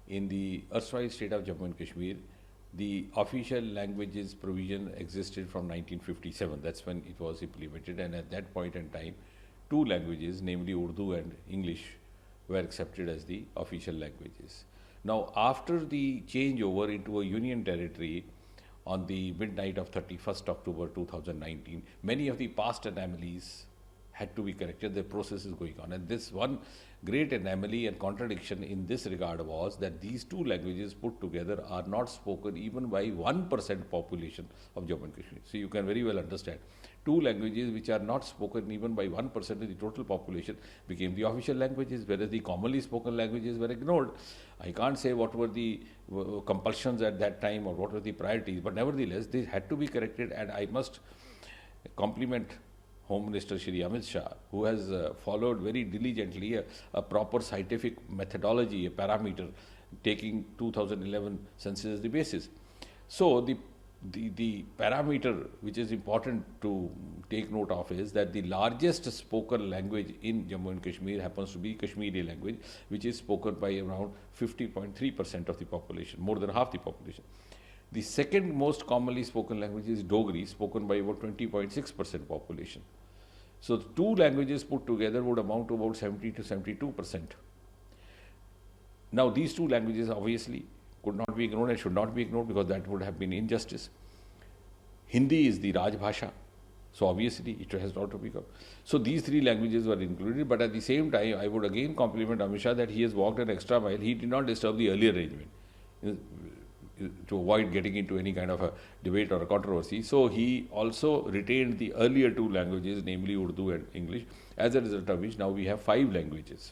in the erstwhile state of Jammu and Kashmir, the official languages provision existed from 1957. That's when it was implemented, and at that point in time, two languages, namely Urdu and English, were accepted as the official languages. Now, after the changeover into a union territory on the midnight of 31st October 2019, many of the past anomalies had to be corrected. The process is going on, and this one great anomaly and contradiction in this regard was that these two languages put together are not spoken even by 1% population of Jammu and Kashmir. So you can very well understand, two languages which are not spoken even by 1% of the total population became the official languages, whereas the commonly spoken languages were ignored. I can't say what were the compulsions at that time or what were the priorities, but nevertheless they had to be corrected, and I must compliment Home Minister Shri Amit Shah, who has followed very diligently a proper scientific methodology, a parameter, taking 2011 census as the basis. So the parameter which is important to take note of is that the largest spoken language in Jammu and Kashmir happens to be Kashmiri language, which is spoken by around 50.3% of the population, more than half the population. The second most commonly spoken language is Dogri, spoken by about 20.6% population. So the two languages put together would amount to about 70 to 72%. Now these two languages obviously could not be ignored and should not be ignored, because that would have been injustice. Hindi is the Raj Bhasha, so obviously it has not to be covered. So these three languages were included, but at the same time I would again compliment Amit Shah that he has walked an extra mile. He did not disturb the earlier arrangement to avoid getting into any kind of a debate or a controversy. So he also retained the earlier two languages, namely Urdu and English, as a result of which now we have 5 languages.